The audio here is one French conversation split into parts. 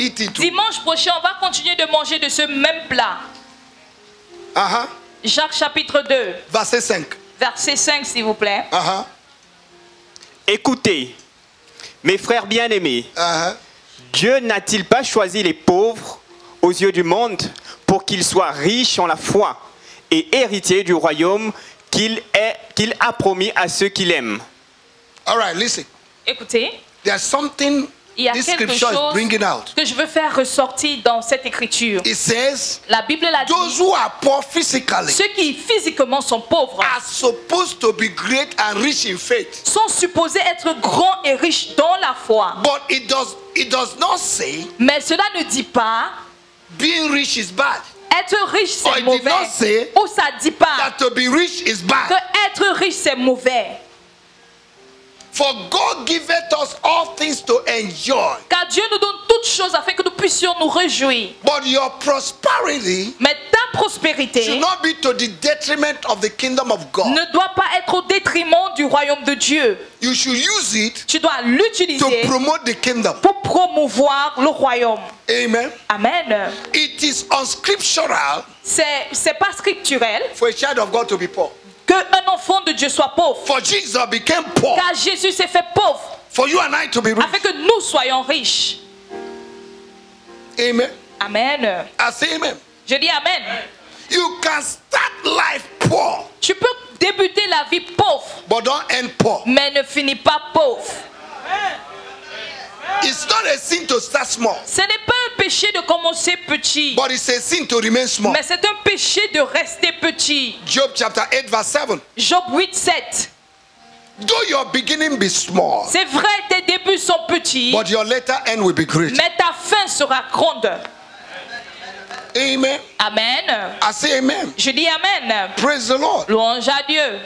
eat it. Dimanche prochain, on va continuer de manger de ce même plat. Jacques chapitre 2. Verset 5. Verset 5, s'il vous plaît. Écoutez, mes frères bien-aimés, Dieu n'a-t-il pas choisi les pauvres aux yeux du monde pour qu'ils soient riches en la foi et héritiers du royaume qu'il a promis à ceux qu'il aime? All right, listen. Écoutez, There's something il y a this quelque scripture is chose bringing out. que je veux faire ressortir dans cette écriture. It says, La Bible l'a dit. those who are poor physically Ceux qui physiquement sont pauvres are supposed to be great and rich in faith. sont supposés être grands et riches dans la foi. But it does not say Mais cela ne dit pas being rich is bad. être riche Or c'est it did not mauvais. say Ou ça ne dit pas that to be rich is que bad. être riche c'est mauvais. For God giveth us all things to enjoy. Car Dieu nous donne toutes choses afin que nous puissions nous réjouir. But your prosperity Mais ta prospérité should not be to the detriment of the kingdom of God. ne doit pas être au détriment du royaume de Dieu. You should use it Tu dois l'utiliser to promote the kingdom. pour promouvoir le royaume. Amen. Amen. It is unscriptural C'est pas scripturel for a child of God to be poor. qu'un enfant de Dieu soit pauvre. For Jesus became poor. Car Jésus s'est fait pauvre For you and I to be rich. afin que nous soyons riches. Amen. Amen. I say amen. Je dis amen. You can start life poor, Tu peux débuter la vie pauvre, but don't end poor. mais ne finis pas pauvre. It's not a sin to start small, Ce n'est pas un péché de commencer petit, but it's a sin to remain small. mais c'est un péché de rester petit. Job chapter 8 verse 7. Job 8, 7. Though your beginning be small, C'est vrai, tes débuts sont petits, but your later end will be great. mais ta fin sera grande. Amen. Amen. I say amen. Je dis amen. Praise the Lord. Louange à Dieu.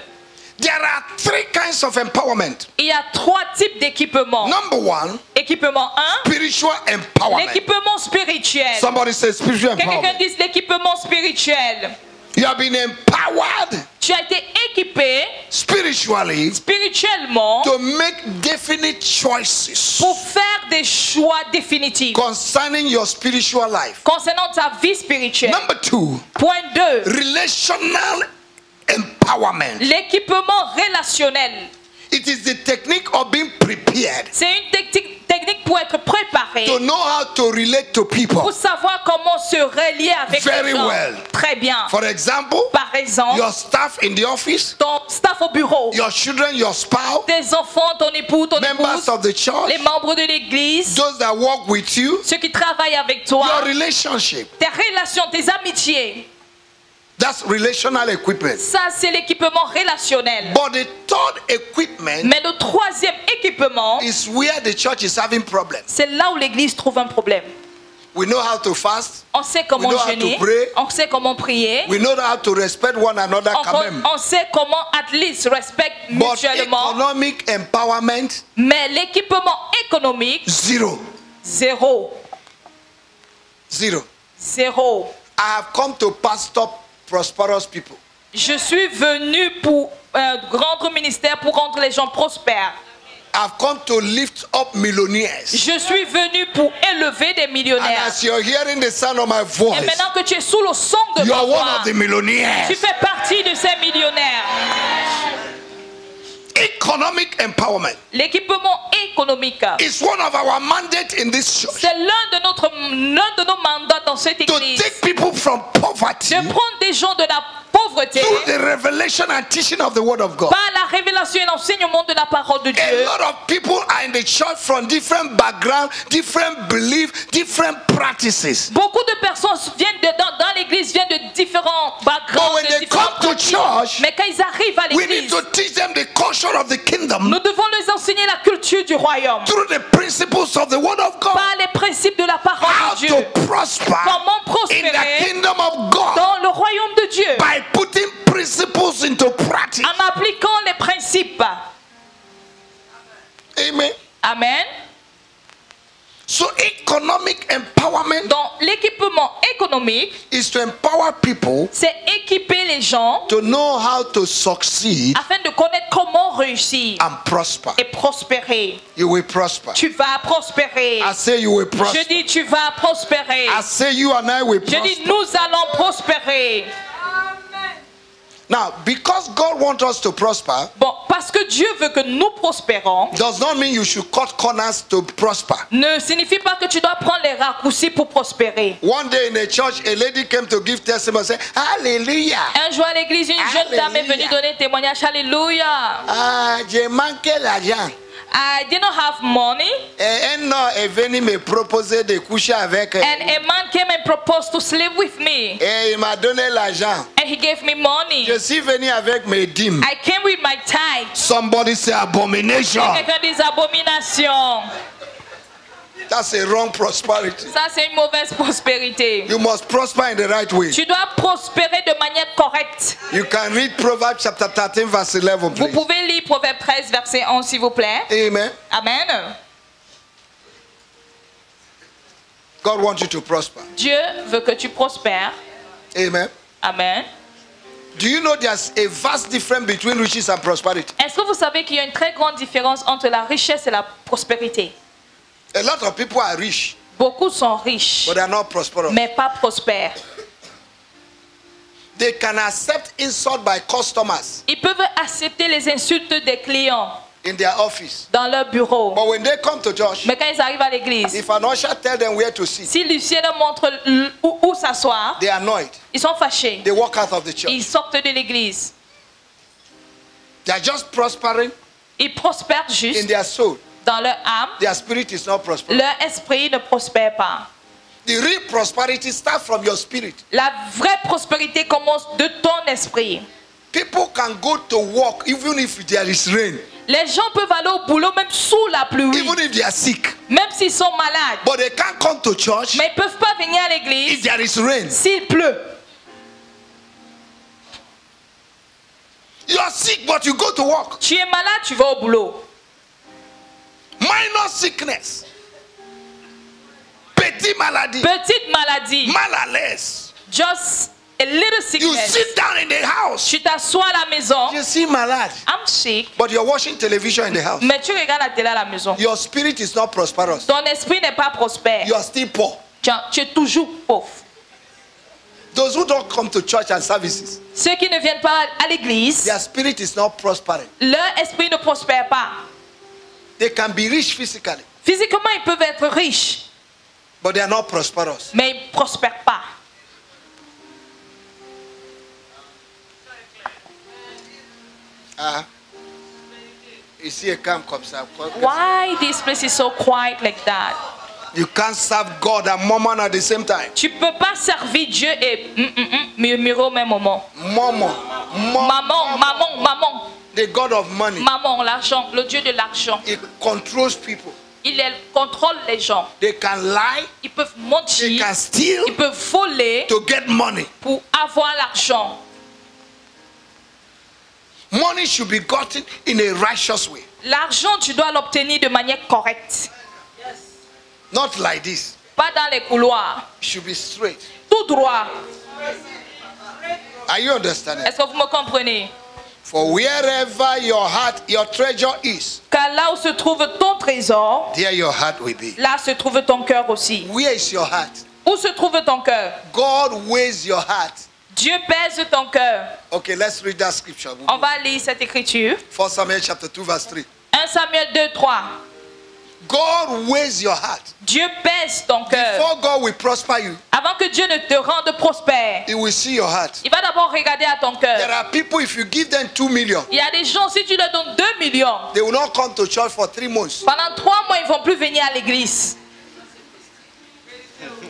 There are three kinds of empowerment. Il y a 3 types d'équipements. Number one, Équipement 1, spiritual empowerment. l'équipement spirituel. Somebody say spiritual Que quelqu'un empowerment. dise l'équipement spirituel. You have been empowered Tu as été équipé spiritually spirituellement to make definite choices pour faire des choix définitifs concerning your spiritual life. concernant ta vie spirituelle. Number two, Point 2, relational empowerment. l'équipement relationnel. It is the technique of being prepared C'est une technique pour être préparé, to know how to relate to people. pour savoir comment se relier avec Very les gens. well. Très bien. For example, Par exemple, your staff in the office, ton staff au bureau, your children, your spouse, tes enfants, ton époux, ton members épouse, of the church, les membres de l'église, those that work with you, ceux qui travaillent avec toi, your relationship. tes relations, tes amitiés. That's relational equipment. Ça, c'est l'équipement relationnel. But the third equipment Mais le 3e équipement, is where the church is having problems. c'est là où l'église trouve un problème. We know how to fast. On sait comment We know how jeûner, to pray. on sait comment prier, We know how to respect one another. Quand même. on sait comment at least respecter But mutuellement. economic empowerment, Mais l'équipement économique, zero. zéro. Zero. Zéro. I have come to pastor prosperous people. Je suis venu pour rendre ministère pour rendre les gens prospères. I've come to lift up millionaires. Je suis venu pour élever des And millionnaires. as you're hearing the sound of my Et voice, maintenant que tu es sous le son de you ma are one voix, of the millionaires. tu fais partie de ces millionnaires. Economic empowerment L'équipement économique, is one of our mandates in this church. c'est l'un de nos mandats dans cette To église. take people from poverty De prendre des gens de la pauvreté through the revelation and teaching of the word of God. par la révélation et l'enseignement de la parole de A Dieu. lot of people are in the church from different backgrounds, different beliefs, different practices. Beaucoup de personnes viennent dans l'église, viennent de différents But backgrounds, when de they différentes come to pratiques. church, Mais quand ils arrivent à we need l'église, to teach them the culture of the kingdom nous devons les enseigner la culture du royaume through the principles of the word of God. par les principes de la parole How de Dieu. to prosper Comment in prospérer the kingdom of God dans le royaume de Dieu by putting principles into practice. en appliquant les principes. Amen. Amen. So economic empowerment Dans l'équipement économique, économique, is to empower people c'est équiper les gens to know how to succeed afin de connaître comment réussir and prosper. et prospérer. You will prosper. Tu vas prospérer. I say you will prosper. Je dis tu vas prospérer. I say you and I will Je dis prosper. nous allons prospérer. Now, because God wants us to prosper, Bon, parce que Dieu veut que nous prospérons, does not mean you should cut corners to prosper. ne signifie pas que tu dois prendre les raccourcis pour prospérer. One day in a church, a lady came to give testimony and said, Hallelujah. Un jour à l'église, une jeune dame est venue donner témoignage. Alléluia. Ah, j'ai manqué l'argent. I did not have money. Et un homme est venu me proposer de coucher avec elle. And a man came and proposed to sleep with me. Et il m'a donné l'argent. And he gave me money. Je suis venu avec mes dîmes. I came with my tithe. Somebody say abomination. Quelqu'un dit abomination. That's a wrong prosperity. Ça, c'est une mauvaise prospérité. You must prosper in the right way. Tu dois prospérer de manière correcte. You can read Proverbs chapter 13 verse 11, Vous please. pouvez lire Proverbe 13, verset 11, s'il vous plaît. Amen. Amen. God wants you to prosper. Dieu veut que tu prospères. Amen. Amen. Do you know there's a vast difference between riches and prosperity? Est-ce que vous savez qu'il y a une très grande différence entre la richesse et la prospérité? A lot of people are rich, Beaucoup sont riches, but they are not prosperous. mais pas prospères. They can accept insult by customers Ils peuvent accepter les insultes des clients in their office. dans leur bureau. But when they come to church, Mais quand ils arrivent à l'église, if an usher tells them where to sit, si Lucien leur montre où s'asseoir, they are annoyed. ils sont fâchés. They walk out of the church. Ils sortent de l'église. They are just prospering Ils prospèrent in juste their soul. dans leur âme. Their spirit is not prospering. Leur esprit ne prospère pas. The real prosperity starts from your spirit. La vraie prospérité commence de ton esprit. People can go to work even if there is rain, Les gens peuvent aller au boulot même sous la pluie, even if they are sick. même s'ils sont malades. But they can't come to church Mais ils ne peuvent pas venir à if l'église there is rain. s'il pleut. You are sick, but you go to work. Tu es malade, tu vas au boulot. Minor sickness. Petit maladie. Petite maladie, Mal à l'aise. just a little You sickness. sit down in the house. Tu t'assois à la maison. You see malade. I'm sick, But you're watching television in the house. mais tu regardes la télé à la maison. Your spirit is not prosperous. Ton esprit n'est pas prospère. You are still poor. Tu es toujours pauvre. Those who don't come to church and services, Ceux qui ne viennent pas à l'église, their spirit is not prospering. leur esprit ne prospère pas. They can be rich physically, Physiquement, ils peuvent être riches, but they are not prosperous. mais ils ne prospèrent pas. Ici et calme comme ça. Why this place is so quiet like that? You can't serve God and Mammon at the same time. Tu peux pas servir Dieu et murmurer au même moment. Mammon. Maman, The God of money. maman, l'argent, le Dieu de l'argent. It controls people. Il contrôle les gens. They can lie. Ils peuvent They mentir, can steal ils peuvent voler to get money. pour avoir l'argent. Money should be gotten in a righteous way. L'argent, tu dois l'obtenir de manière correcte. Not like this. Pas dans les couloirs. It should be straight. Tout droit. Are you understanding? Est-ce que vous me comprenez? For wherever your heart, your treasure is, Car là où se trouve ton trésor, there your heart will be. là se trouve ton cœur aussi. Where is your heart? Où se trouve ton cœur? God weighs your heart. Dieu pèse ton cœur. Okay, let's read that scripture. On va lire cette écriture. 1 Samuel chapter 2 verse 3. 1 Samuel 2, 3. God weighs your heart. Dieu pèse ton cœur. Before God will prosper you, Avant que Dieu ne te rende prospère, He will see your heart. il va d'abord regarder à ton There cœur. are people, if you give them 2 million, Il y a des gens, si tu leur donnes 2 millions, they will not come to church for 3 months. pendant 3 mois, ils ne vont plus venir à l'église.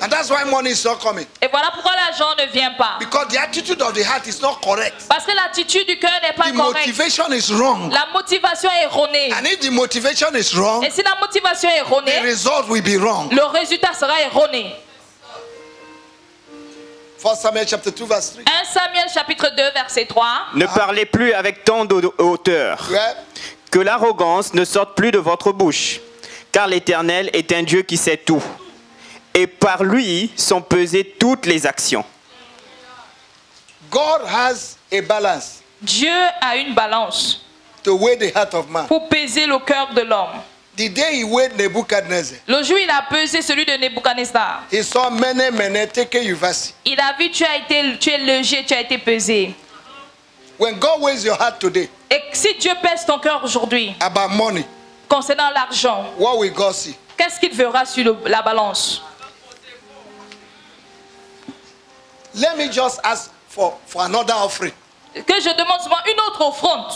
And that's why money is not coming. Et voilà pourquoi l'argent ne vient pas. Because the attitude of the heart is not correct. Parce que l'attitude du cœur n'est pas The correcte. motivation is wrong. La motivation est erronée. And if the motivation is wrong, Et si la motivation est the erronée, result will be wrong. le résultat sera erroné. 1 Samuel chapter 2 verse 3. 1 Samuel chapitre 2 verset 3. Ne parlez plus avec tant de hauteur, Yeah. que l'arrogance ne sorte plus de votre bouche, car l'Éternel est un Dieu qui sait tout. et par lui sont pesées toutes les actions. God has a balance Dieu a une balance to weigh the heart of man. pour peser le cœur de l'homme. The day he weighed Nebuchadnezzar, Le jour où il a pesé celui de Nebuchadnezzar, he saw many take Yuvasi. il a vu tu es léger, tu as été pesé. When God weighs your heart today Et si Dieu pèse ton cœur aujourd'hui about money, concernant l'argent, what will God see? qu'est-ce qu'il verra sur la balance? Let me just ask for another offering, Que je demande souvent une autre offrande,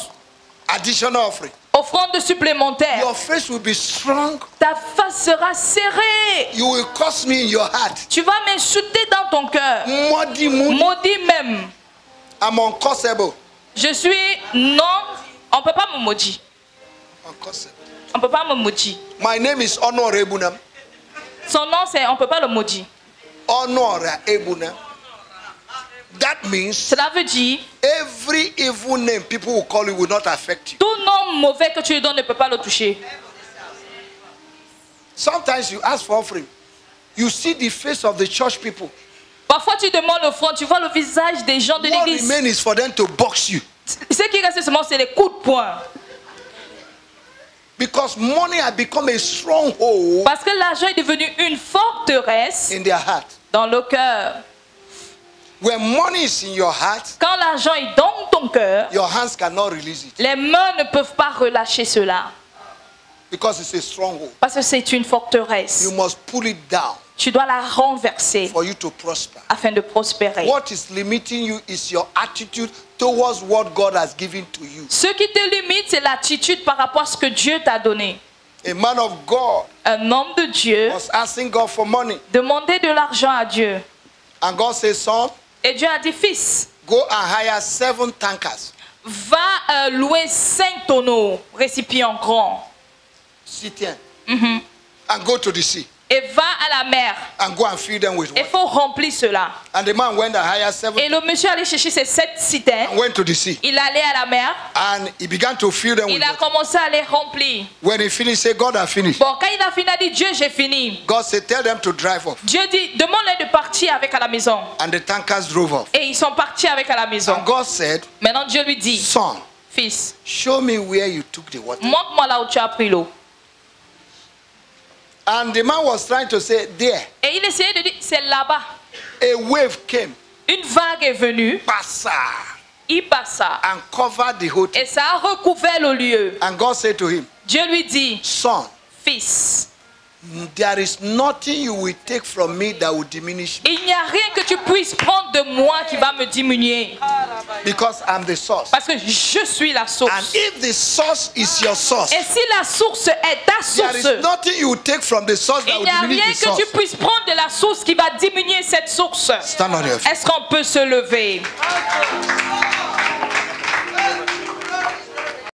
additional offering. offrande supplémentaire. Your face will be strong. Ta face sera serrée. You will curse me in your heart. Tu vas m'insulter dans ton cœur. Maudit. Maudit même. I'm uncursable. Je suis non, on ne peut pas me maudire. Uncursable. On ne peut pas me maudire. My name is Honor Ebunam. Son nom c'est, on ne peut pas le maudire. Honor Ebunam. That means Cela veut dire, every evil name people will call you will not affect you. tout nom mauvais que tu lui donnes ne peut pas le toucher. Sometimes you ask for offering. You see the face of the church people. Parfois tu demandes l'offrande, tu vois le visage des gens de What l'église. remains is for them to box you. Ce qui reste seulement c'est les coups de poing. Because money has become a stronghold Parce que l'argent est devenu une forteresse in their heart. dans le cœur. When money is in your heart, Quand l'argent est dans ton cœur, your hands cannot release it. les mains ne peuvent pas relâcher cela. Because it's a stronghold. Parce que c'est une forteresse. You must pull it down Tu dois la renverser for you to prosper. afin de prospérer. What is limiting you is your attitude towards what God has given to you. Ce qui te limite, c'est l'attitude par rapport à ce que Dieu t'a donné. A man of God Un homme de Dieu was asking God for money. demandait de l'argent à Dieu. And God said, son, Et Dieu a dit, fils, go and hire 7 tankers. va louer 5 tonneaux, récipients grands. Citernes. And go to the sea. Et va à la mer. And go and fill them with Il water. faut remplir cela. And the man went and hired 7 Et le monsieur allait chercher ces 7 citernes. and went to the sea. Il allait à la mer. And he began to fill them with Il a water. commencé à les remplir. When he finished, he said, God has finished. Bon, quand il a fini, il a dit, Dieu, j'ai fini. God said, tell them to drive off. Dieu dit, demande-leur de partir avec à la maison. And the tankers drove off. Et ils sont partis avec à la maison. And God said, Maintenant, Dieu lui dit, son, fils, show me where you took the water. montre-moi là où tu as pris l'eau. And the man was trying to say, there. Et il essayait de dire, c'est là-bas. A wave came, Une vague est venue, passa, il passa. and covered the whole thing. Et ça a recouvert le lieu. And God said to him, Dieu lui dit, son, fils, there is nothing you will take from me that will diminish me. il n'y a rien que tu puisses prendre de moi qui va me diminuer. Because I'm the source. Parce que je suis la And source. if the source is your source, Et si la source est ta there is source, nothing you will take from the source that il will n'y a diminish rien the que source. tu puisses prendre de la source qui va diminuer cette source. Stand on your feet. Est-ce qu'on peut se lever?